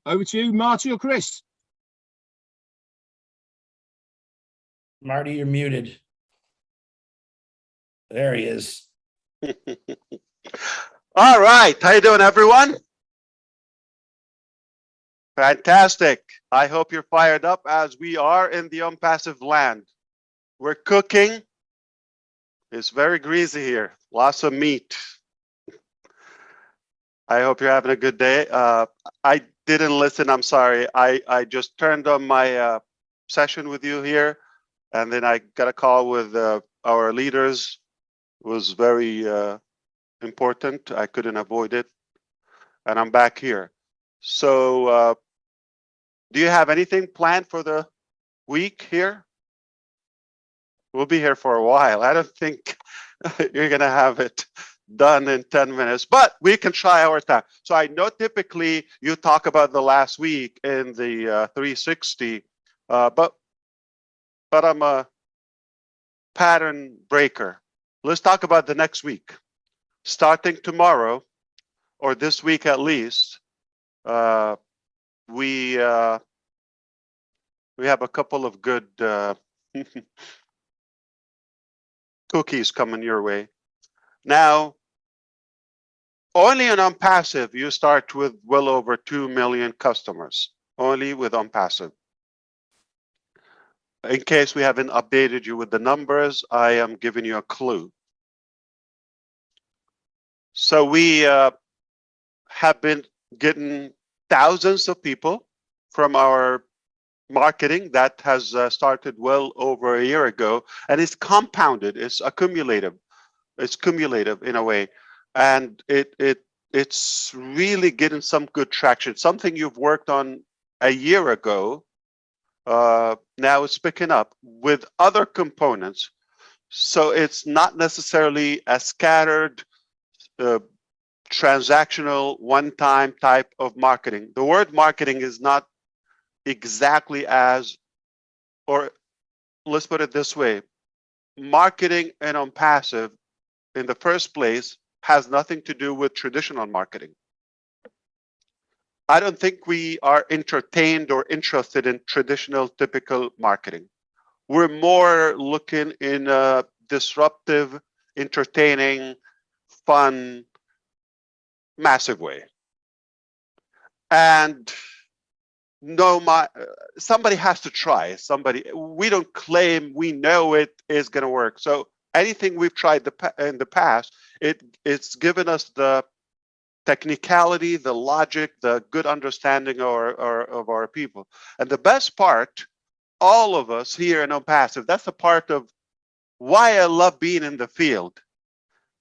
Over to you, Marty or Chris. Marty, you're muted. There he is. All right. How you doing, everyone? Fantastic. I hope you're fired up as we are in the OnPassive land. We're cooking. It's very greasy here. Lots of meat. I hope you're having a good day. I didn't listen. I'm sorry. I just turned on my session with you here, and then I got a call with our leaders. It was very important. I couldn't avoid it, and I'm back here. So, do you have anything planned for the week here? We'll be here for a while. I don't think you're gonna have it done in 10 minutes, but we can try our time. So I know typically you talk about the last week in the 360, but I'm a pattern breaker. Let's talk about the next week. Starting tomorrow, or this week at least, we have a couple of good cookies coming your way. Now, only on OnPassive, you start with well over 2 million customers, only with OnPassive. In case we haven't updated you with the numbers, I am giving you a clue. So we have been getting thousands of people from our marketing that has started well over a year ago, and it's compounded, it's accumulative. It's cumulative in a way, and it's really getting some good traction. Something you've worked on a year ago, now it's picking up with other components. So it's not necessarily a scattered, transactional, one-time type of marketing. The word marketing is not exactly as, or let's put it this way, marketing and OnPassive in the first place has nothing to do with traditional marketing. I don't think we are entertained or interested in traditional, typical marketing. We're more looking in a disruptive, entertaining, fun, massive way. And somebody has to try. We don't claim we know it is going to work. So anything we've tried in the past, it's given us the technicality, the logic, the good understanding of our people. And the best part, all of us here in OnPassive, that's a part of why I love being in the field,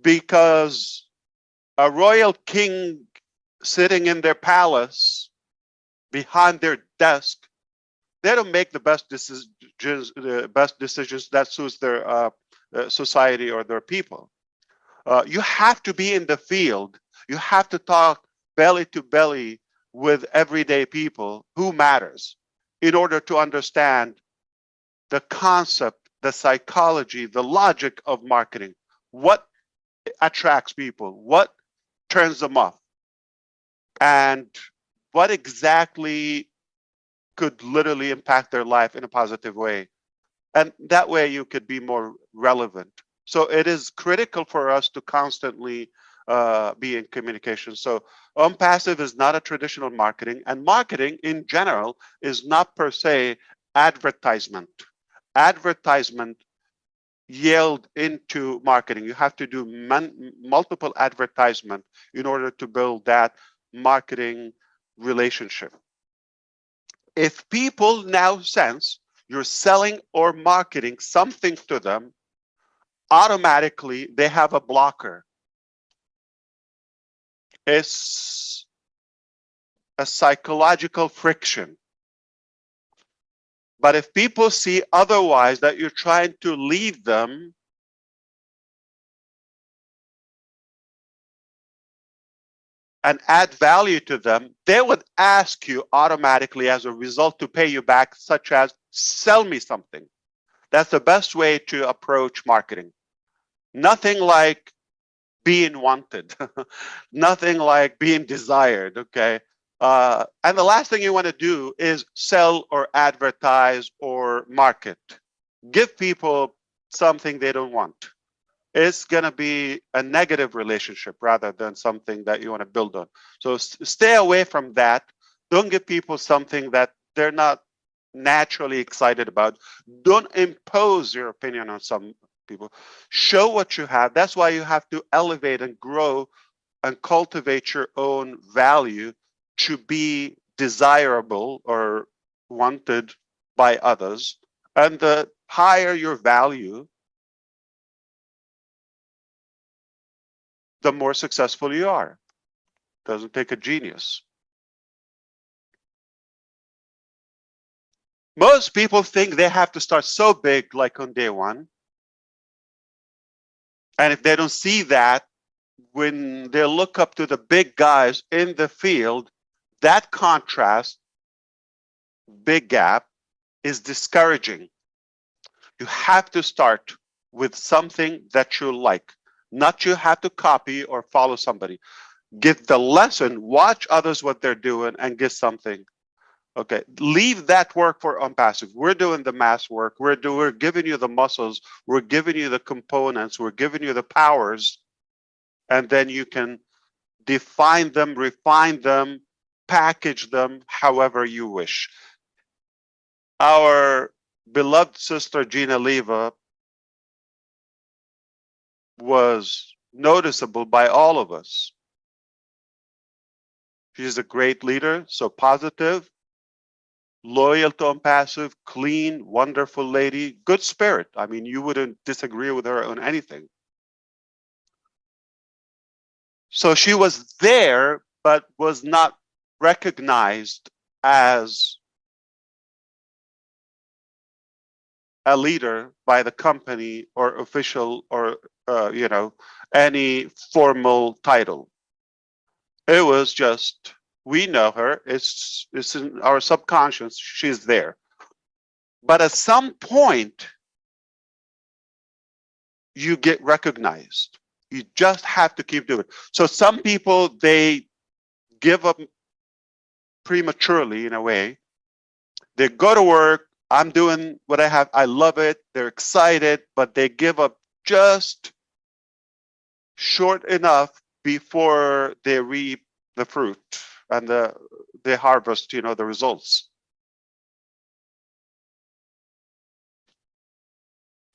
because a royal king sitting in their palace behind their desk, they don't make the best decisions that suits their society or their people. You have to be in the field. You have to talk belly to belly with everyday people who matters in order to understand the concept, the psychology, the logic of marketing. What attracts people? What turns them off? And what exactly could literally impact their life in a positive way? And that way you could be more relevant. So it is critical for us to constantly be in communication. So OnPassive is not a traditional marketing, and marketing in general is not per se advertisement. Advertisement yield into marketing. You have to do multiple advertisement in order to build that marketing relationship. If people now sense you're selling or marketing something to them, automatically they have a blocker. It's a psychological friction. But if people see otherwise, that you're trying to lead them, and add value to them, they would ask you automatically as a result to pay you back, such as sell me something. That's the best way to approach marketing. Nothing like being wanted, nothing like being desired, okay? And the last thing you want to do is sell or advertise or market. Give people something they don't want. It's going to be a negative relationship rather than something that you want to build on. So stay away from that. Don't give people something that they're not naturally excited about. Don't impose your opinion on some people. Show what you have. That's why you have to elevate and grow and cultivate your own value to be desirable or wanted by others. And the higher your value, the more successful you are. Doesn't take a genius. Most people think they have to start so big like on day one. And if they don't see that, when they look up to the big guys in the field, that contrast, big gap, is discouraging. You have to start with something that you like. Not you have to copy or follow somebody. Give the lesson, watch others what they're doing, and get something. Okay, leave that work for OnPassive. We're doing the mass work. We're giving you the muscles. We're giving you the components. We're giving you the powers, and then you can define them, refine them, package them however you wish. Our beloved sister Gina Leva was noticeable by all of us. She's a great leader, so positive, loyal to OnPassive, clean, wonderful lady, good spirit. I mean, you wouldn't disagree with her on anything. So she was there, but was not recognized as a leader by the company or official or any formal title. It was just, we know her, it's in our subconscious, she's there. But at some point, you get recognized. You just have to keep doing it. So some people, they give up prematurely in a way. They go to work, I'm doing what I have, I love it, they're excited, but they give up just short enough before they reap the fruit and they harvest, the results.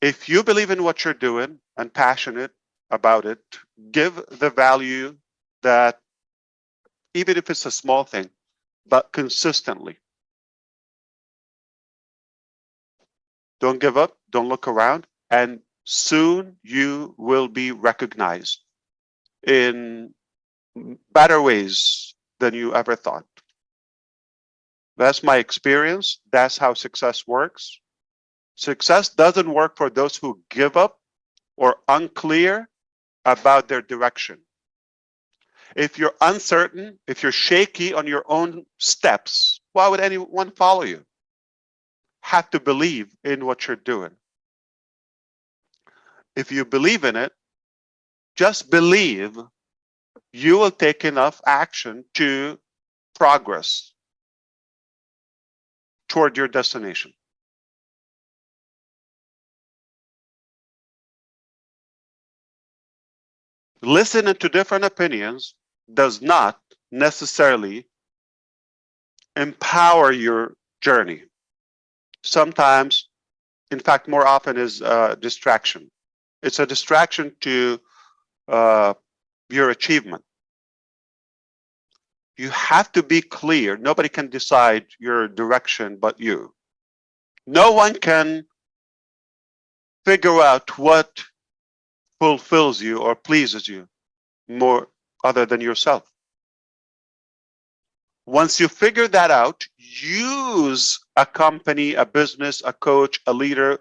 If you believe in what you're doing and passionate about it, give the value that, even if it's a small thing, but consistently. Don't give up, don't look around, and soon you will be recognized in better ways than you ever thought. That's my experience. That's how success works. Success doesn't work for those who give up or unclear about their direction. If you're uncertain, if you're shaky on your own steps, why would anyone follow you? Have to believe in what you're doing. If you believe in it, just believe you will take enough action to progress toward your destination. Listening to different opinions does not necessarily empower your journey. Sometimes, in fact, more often is distraction. It's a distraction to your achievement. You have to be clear. Nobody can decide your direction but you. No one can figure out what fulfills you or pleases you more other than yourself. Once you figure that out, use a company, a business, a coach, a leader,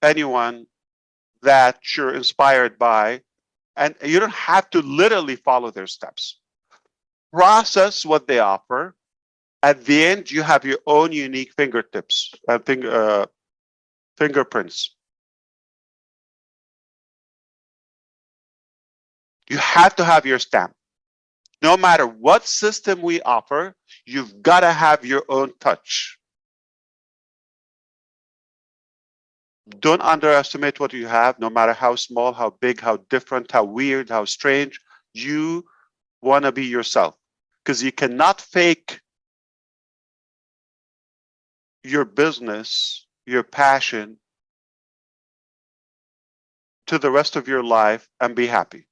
anyone that you're inspired by, and you don't have to literally follow their steps. Process what they offer. At the end, you have your own unique fingertips, fingerprints. You have to have your stamp. No matter what system we offer, you've got to have your own touch. Don't underestimate what you have, no matter how small, how big, how different, how weird, how strange. You want to be yourself, because you cannot fake your business, your passion to the rest of your life and be happy.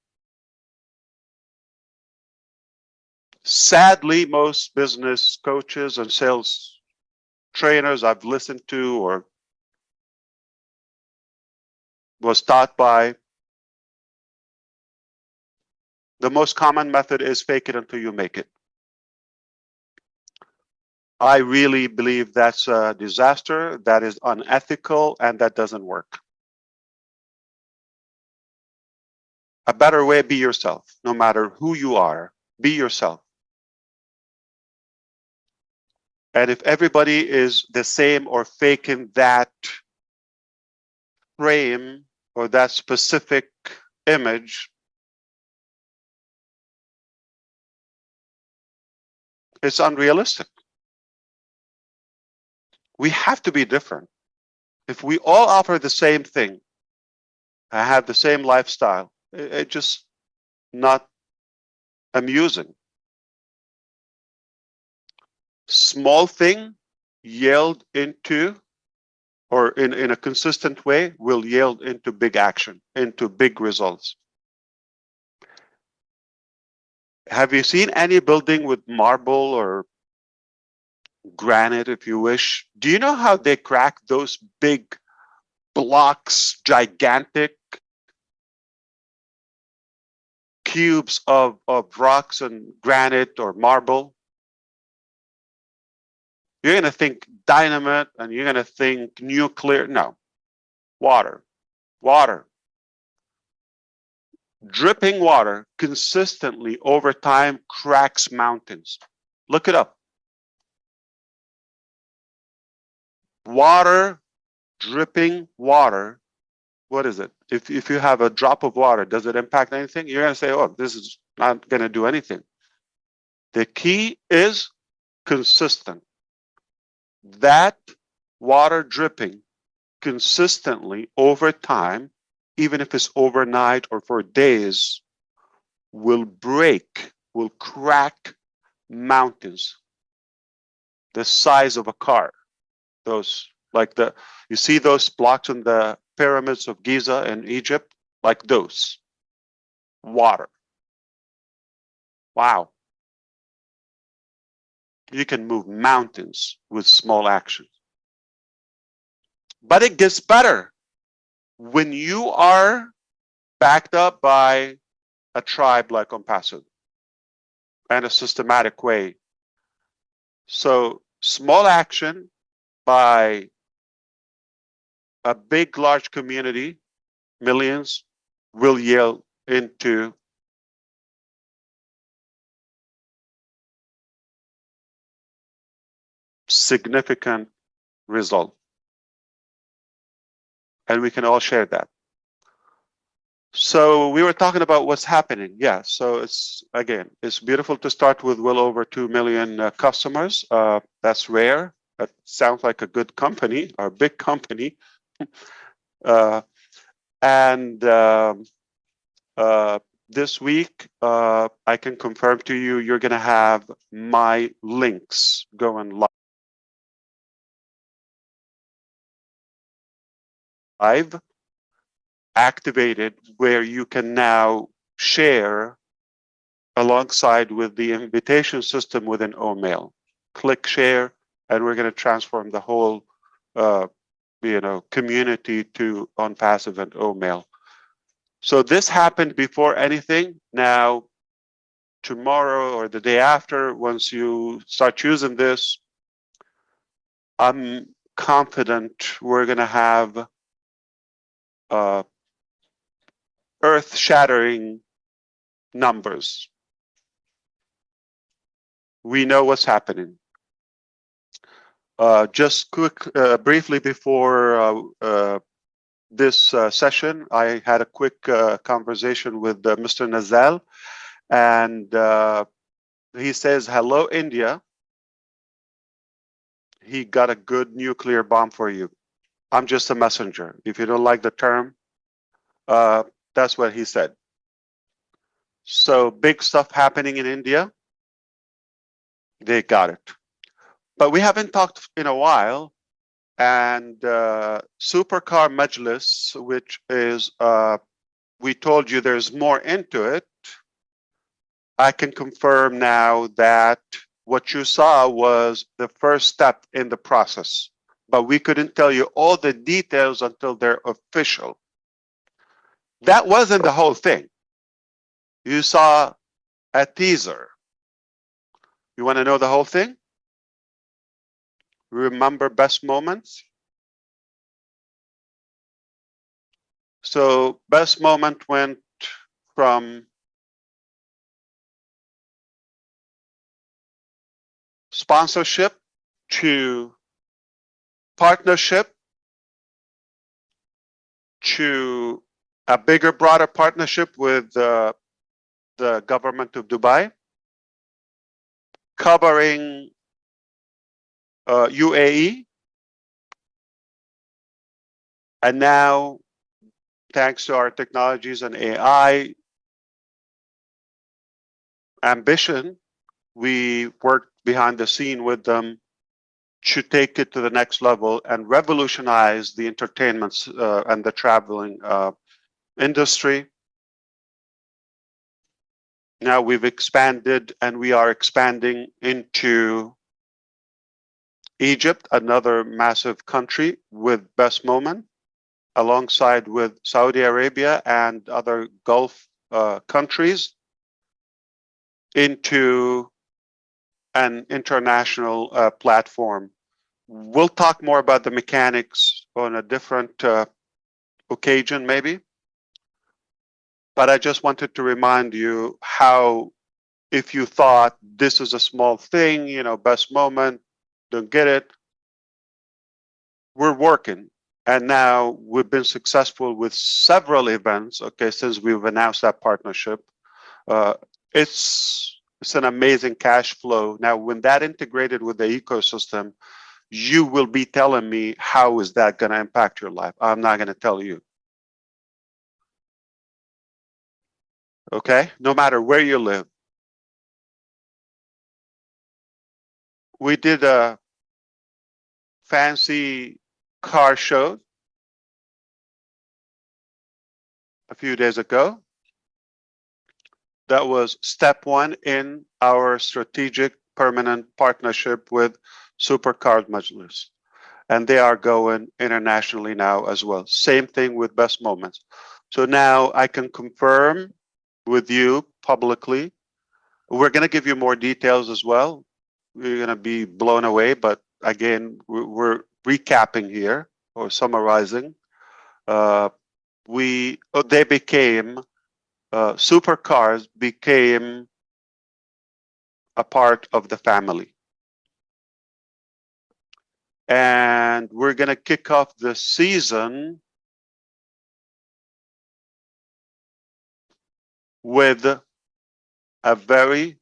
Sadly, most business coaches and sales trainers I've listened to or was taught by, the most common method is fake it until you make it. I really believe that's a disaster, that is unethical, and that doesn't work. A better way, be yourself. No matter who you are, be yourself. And if everybody is the same or faking that frame or that specific image, it's unrealistic. We have to be different. If we all offer the same thing and have the same lifestyle, it's just not amusing. Small thing yield into, or in a consistent way, will yield into big action, into big results. Have you seen any building with marble or granite, if you wish? Do you know how they crack those big blocks, gigantic cubes of rocks and granite or marble? You're going to think dynamite and you're going to think nuclear. No, water, water. Dripping water consistently over time cracks mountains. Look it up. Water, dripping water. What is it? If you have a drop of water, does it impact anything? You're going to say, oh, this is not going to do anything. The key is consistent. That water dripping consistently over time, even if it's overnight or for days, will break, will crack mountains the size of a car. Those, like you see those blocks in the pyramids of Giza in Egypt, like those. Water. Wow. You can move mountains with small actions. But it gets better when you are backed up by a tribe like OMPASSIVE and a systematic way. So small action by a big, large community, millions, will yield into significant result. And we can all share that. So we were talking about what's happening. Yeah, so it's beautiful to start with well over 2 million customers. That's rare. That sounds like a good company or a big company. This week, I can confirm to you, you're going to have my links going live, activated, where you can now share alongside with the invitation system within OMail. Click share, and we're going to transform the whole community to OnPassive and OMail. So this happened before anything. Now, tomorrow or the day after, once you start using this, I'm confident we're going to have earth-shattering numbers. We know what's happening. Just briefly before this session, I had a quick conversation with Mr. Nazal, And he says, hello, India. He got a good nuclear bomb for you. I'm just a messenger. If you don't like the term, that's what he said. So big stuff happening in India. They got it. But we haven't talked in a while. And Supercar Majlis, which is, we told you there's more into it. I can confirm now that what you saw was the first step in the process, but we couldn't tell you all the details until they're official. That wasn't the whole thing. You saw a teaser. You want to know the whole thing? Remember best moments? So best moment went from sponsorship to partnership to a bigger, broader partnership with the government of Dubai, covering UAE, and now, thanks to our technologies and AI ambition, we worked behind the scene with them to take it to the next level and revolutionize the entertainment and the traveling industry. Now we've expanded and we are expanding into Egypt, another massive country with Best Moment, alongside with Saudi Arabia and other Gulf countries, into an international platform. We'll talk more about the mechanics on a different occasion, maybe. But I just wanted to remind you how, if you thought this is a small thing, you know, Best Moment, don't get it, we're working. And now we've been successful with several events, okay, since we've announced that partnership. It's an amazing cash flow. Now, when that integrated with the ecosystem, you will be telling me how is that going to impact your life. I'm not going to tell you. Okay, no matter where you live. We did a fancy car show a few days ago. That was step one in our strategic permanent partnership with Supercar Majlis. And they are going internationally now as well. Same thing with Best Moments. So now I can confirm with you publicly. We're going to give you more details as well. We're going to be blown away, but again, we're recapping here or summarizing. They became Supercars became a part of the family. And we're going to kick off the season with a very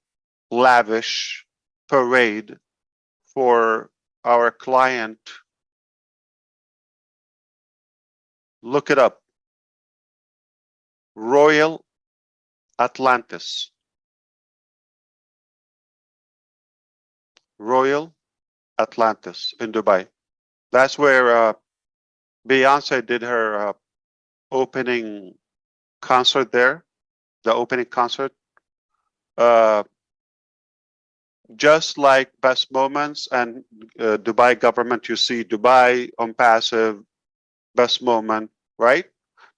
lavish parade for our client. Look it up. Royal Atlantis. Royal Atlantis in Dubai. That's where Beyonce did her opening concert there, the opening concert. Just like Best Moments and Dubai government, you see Dubai on passive, Best Moment, right?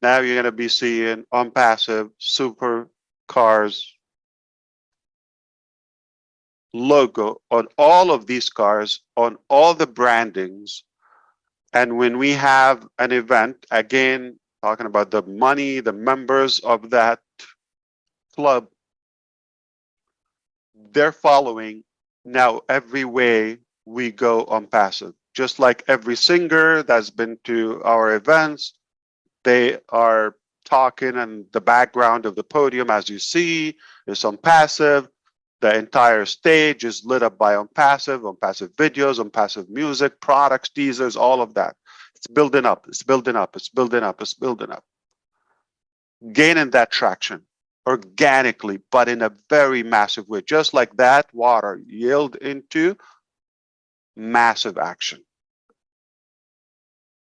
Now you're going to be seeing on passive Supercars logo on all of these cars, on all the brandings. And when we have an event, again, talking about the money, the members of that club, they're following now every way we go on passive. Just like every singer that's been to our events, they are talking, and the background of the podium, as you see, is on passive. The entire stage is lit up by on passive videos, on passive music, products, teasers, all of that. It's building up, it's building up, it's building up, it's building up. Gaining that traction organically, but in a very massive way. Just like that, water yield into massive action.